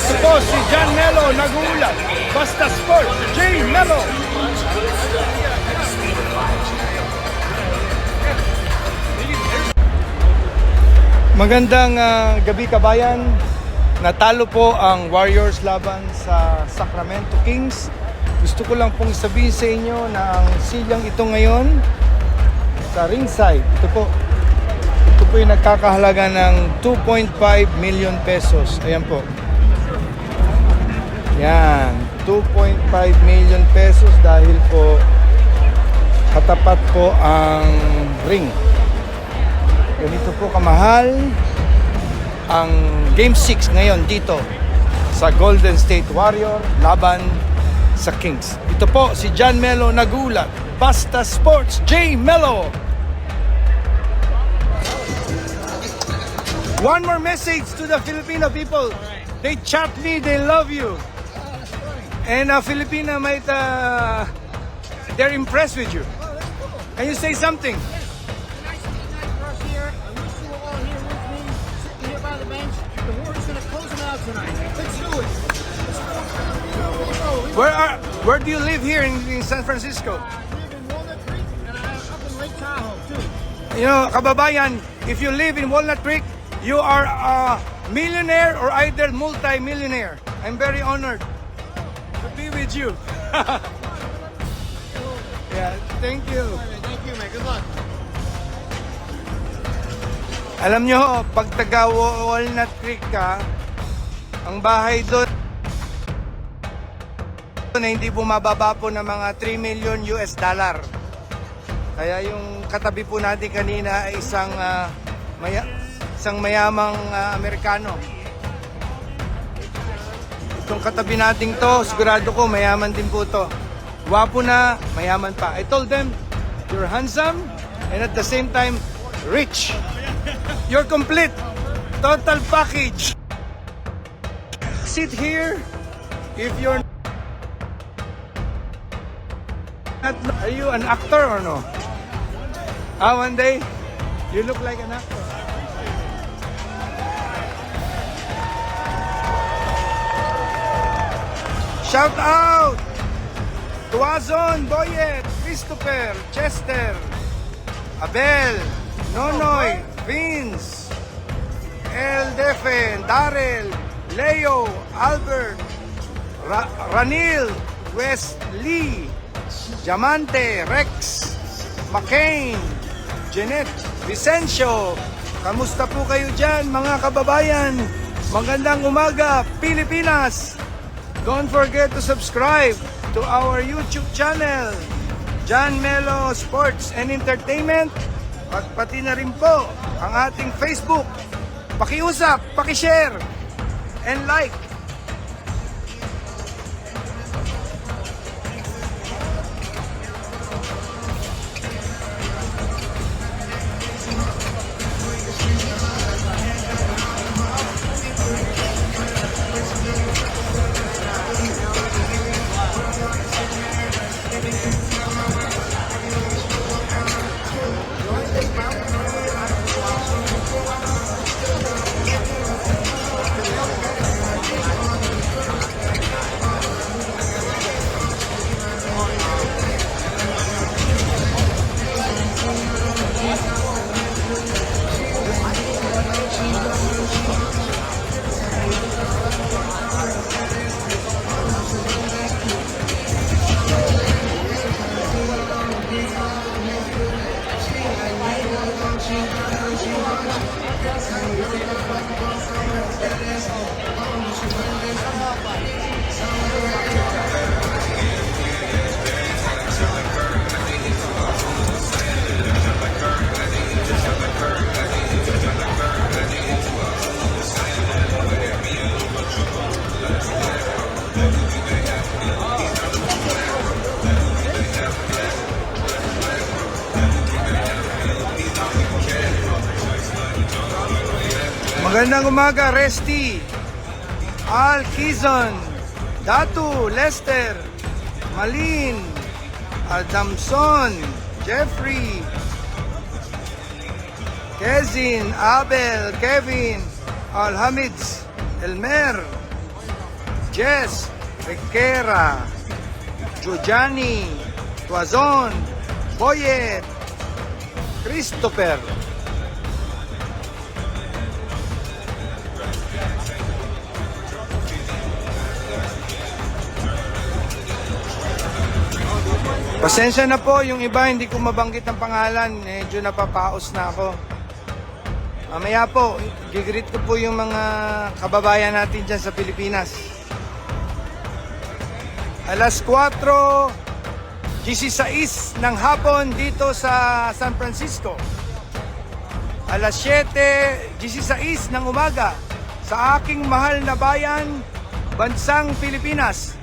Ito po si John Melo nag-uulat. Basta Sports, J. Melo. Magandang gabi kabayan. Natalo po ang Warriors laban sa Sacramento Kings. Gusto ko lang pong sabihin sa inyo na ang silyang ito ngayon sa ringside, ito po yung nagkakahalaga ng 2.5 million pesos. Ayan po. Yan, 2.5 million pesos dahil po katapat po ang ring. Ganito po kamahal ang Game 6 ngayon dito sa Golden State Warrior laban sa Kings. Ito po si John Melo nag-uulat. Basta Sports, J. Melo. One more message to the Filipino people. They chat me, they love you. And Filipina might, they're impressed with you. Can you say something? Nice night for us here. I wish you were all here with me, sitting here by the bench. The Warriors gonna close them out tonight. Let's do it. Where do you live here in San Francisco? I live in Walnut Creek and I'm up in Lake Tahoe too. You know, kababayan, if you live in Walnut Creek, you are a millionaire or either multi-millionaire. I'm very honored to be with you. Yeah, thank you. Thank you, man. Good luck. Alam nyo, pag taga Walnut Creek ka, ang bahay doon na hindi bumababa po ng mga 3 million US dollar. Kaya yung katabi po natin kanina ay isang mayamang Amerikano. Itong katabi natin to, sigurado ko mayaman din po to. Wapo na, mayaman pa. I told them, you're handsome and at the same time, rich. You're complete. Total package. Sit here if you're not. Are you an actor or no? One day, you look like an actor. Shout out! Tuazon, Boyet, Christopher, Chester, Abel, Nonoy, Vince, El Defen, Darrell, Leo, Albert, Ranil, Wesley, Diamante, Rex, McCain, Jeanette, Vicencio. Kamusta po kayo dyan mga kababayan? Magandang umaga, Pilipinas! Don't forget to subscribe to our YouTube channel, John Melo Sports and Entertainment. Pati na rin po ang ating Facebook. Pakiusap, pakishare, and like. Magandang umaga, Resty, Al Quizon, Datu, Lester, Malin, Adamson, Jeffrey, Kezin, Abel, Kevin, Alhamids, Elmer, Jess, Requera, Giugiani, Tuazon, Boyet, Christopher. Pasensya na po, yung iba hindi ko mabanggit ang pangalan, medyo napapaos na ako. Mamaya po, gigreet ko po yung mga kababayan natin dyan sa Pilipinas. Alas 4:16 ng hapon dito sa San Francisco. Alas 7:16 ng umaga sa aking mahal na bayan, bansang Pilipinas.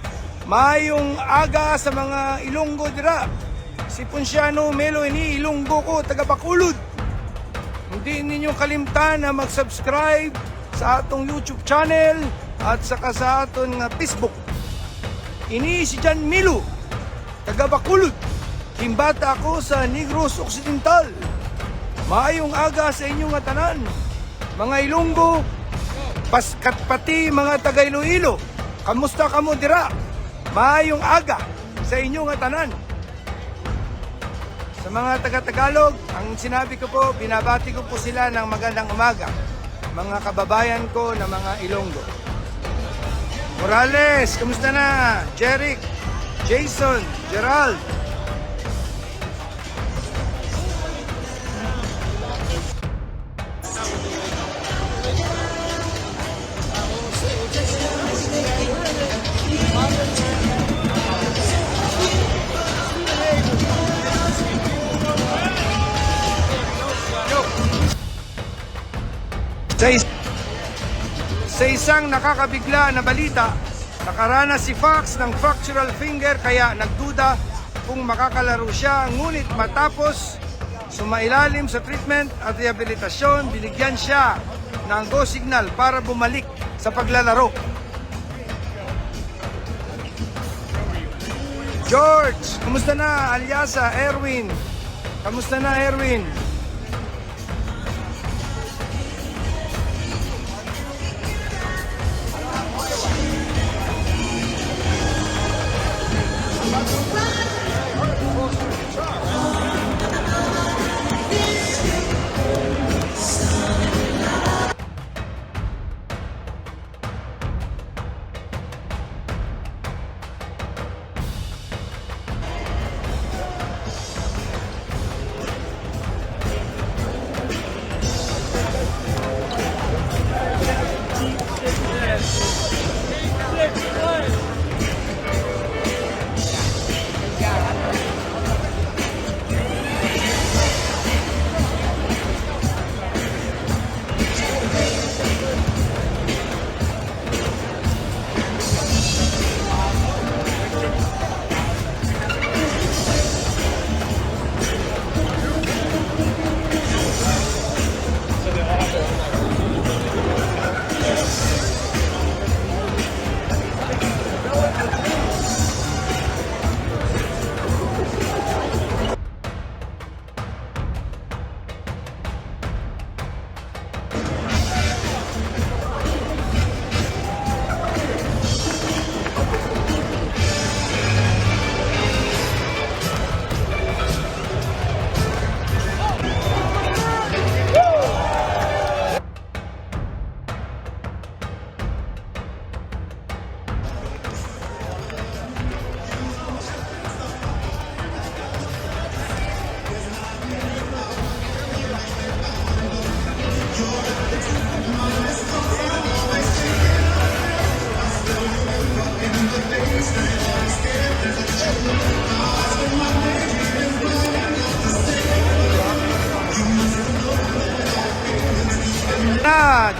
Mayong aga sa mga Ilonggo dira. Si Ponciano Melo ini Ilonggo ko, taga Bacolod. Hindi ninyo kalimtan na mag-subscribe sa atong YouTube channel at saka sa atong Facebook. Ini si Jan Milo, taga Bacolod. Himbata ako sa Negros Occidental. Maayong aga sa inyong tanan, mga Ilonggo, paskat pati mga taga Iloilo. Kamusta kamo dira? Maayong aga sa inyong tanan. Sa mga taga-Tagalog, ang sinabi ko po, binabati ko po sila ng magandang umaga. Mga kababayan ko na mga Ilonggo. Morales, kamusta na? Jeric, Jason, Gerald. Sa isang nakakabigla na balita, nakaranas si Fox ng fractural finger kaya nagduda kung makakalaro siya. Ngunit matapos sumailalim sa treatment at rehabilitasyon, binigyan siya ng go signal para bumalik sa paglalaro. George, kumusta na? Alyasa, Erwin, kamusta na Erwin?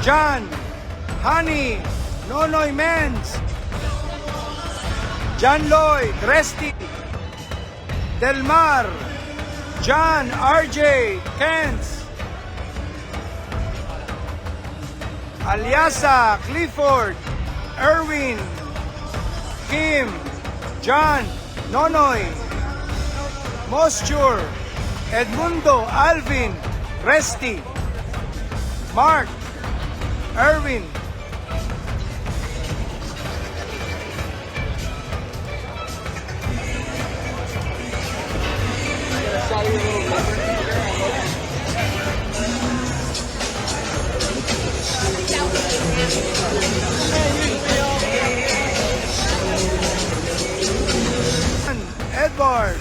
John, Honey, Nonoy Menz, John Lloyd, Resty, Delmar, John, RJ, Kens, Alyasa, Clifford, Erwin, Kim, John, Nonoy, Mosture, Edmundo, Alvin, Resty, Mark, Erwin, Edward.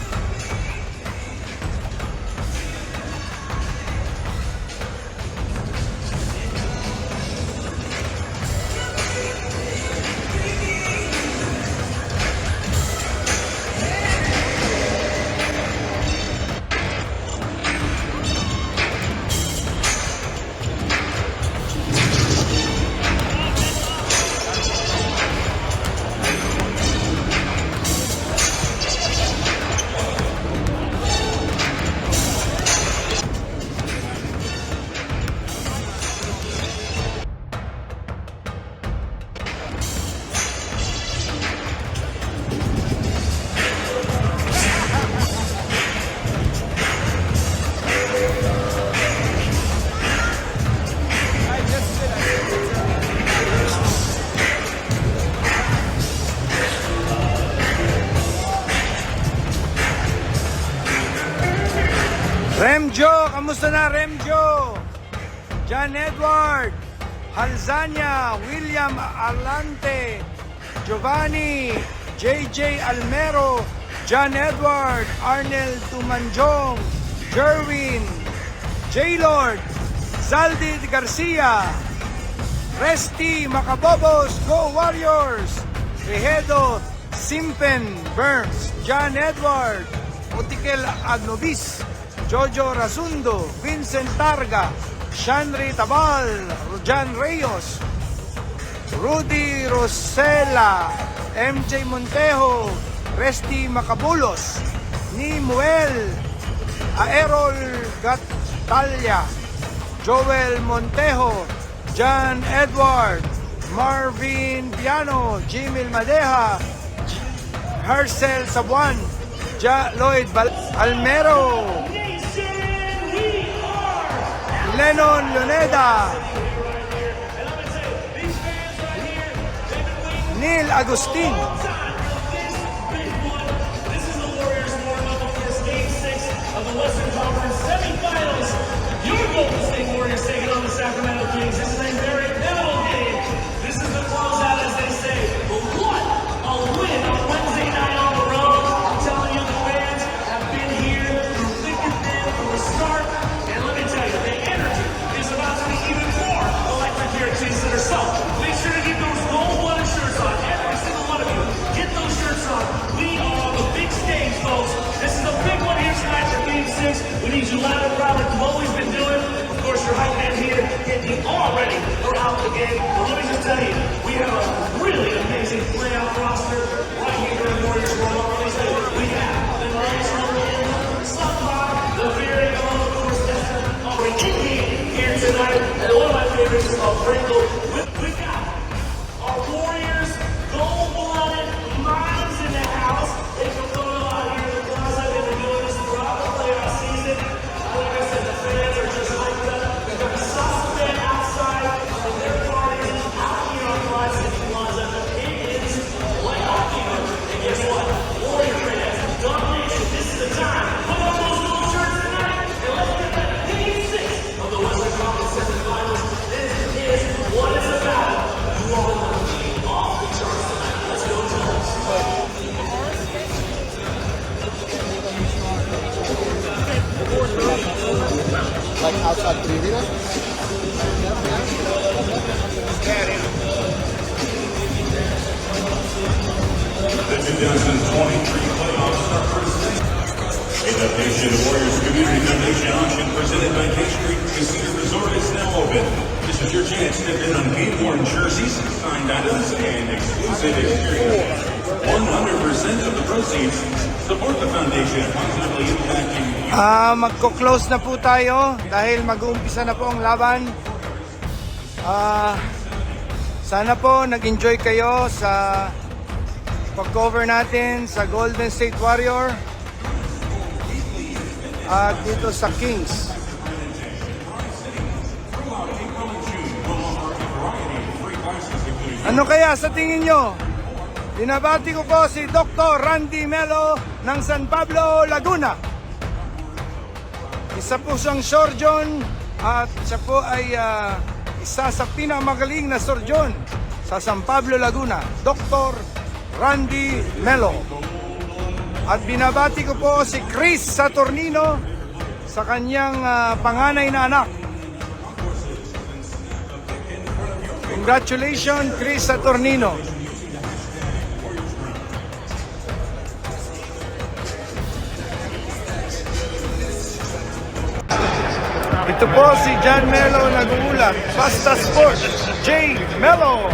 Remjo, kamusta na Remjo? John Edward, Halzania, William Alante, Giovanni, JJ Almero, John Edward, Arnel Tumanjong, Jerwin, J-Lord, Zaldi Garcia, Resty Macabobos, Go Warriors, Rehedo, Simpen, Burns, John Edward, Otikel Agnobis, Jojo Rasundo, Vincent Targa, Shanri Tabal, Rojan Reyes, Rudy Rosella, MJ Montejo, Resty Macabulos, Nimuel, Aerol Gatalla, Joel Montejo, John Edward, Marvin Piano, Jimil Madeja, Hercel Sabuan, Lloyd Almero, Lennon Luneda, Neil Agustin, This is the Warriors warm-up before Game 6 of the Western Conference semifinals. Your Golden State Warriors taking on the Sacramento Kings. This is a very pivotal game. This is the closeout, as they say. But what a win on Wednesday night on the road. I'm telling you, the fans have been here through thick and thin from the start. And let me tell you, the energy is about to be even more electric here at Chase Center. So make sure to get those gold-blooded shirts on. Every single one of you, get those shirts on. We are on the big stage, folks. This is a big one here tonight for Game 6. We need you loud and proud like you've always been doing. Of course, your hype man here getting you all ready for out the game. But let me just tell you, we have a really amazing playoff roster right here in Warriors World. Let me tell you, we have the nice Ryan Sunbach, the very own, of course, already here tonight. And one of my favorites is called Pringle. We got our Warriors, gold-blooded minds in the house. They can throw a lot here in the plaza. They've been doing this throughout the playoff season. Like I said, the fans are just hyped up. We've got the Sauce fan outside, and their parties out here on Quad City Plaza. It is playoff fever. And guess what? Warrior fans, domination. This is the time. Put on those gold shirts tonight, and let's get that Game 6 of the Western Conference semifinals. This is what it's about. You all want to be off the charts tonight. Let's go, Jones. Like outside the arena? The 2023 playoffs are presented. Adaptation Warriors Community Foundation auction presented by K Street Casino Resort is now open. This is your chance to bid on game-worn jerseys, signed items, and exclusive experiences. 100% of the proceeds support the foundation, positively impacting you. Magko-close na po tayo dahil mag-uumpisa na po ang laban. Sana po nag-enjoy kayo sa pag-cover natin sa Golden State Warrior at dito sa Kings. Ano kaya sa tingin nyo? Binabati ko po si Dr. Randy Melo ng San Pablo, Laguna. Isa po siyang surgeon at siya po ay isa sa pinakamagaling na surgeon sa San Pablo, Laguna, Dr. Randy Melo. At binabati ko po si Chris Saturnino sa kanyang panganay na anak. Congratulations, Chris Saturnino. Ito po si John Melo nag-uulat. Basta Sports, J. Melo.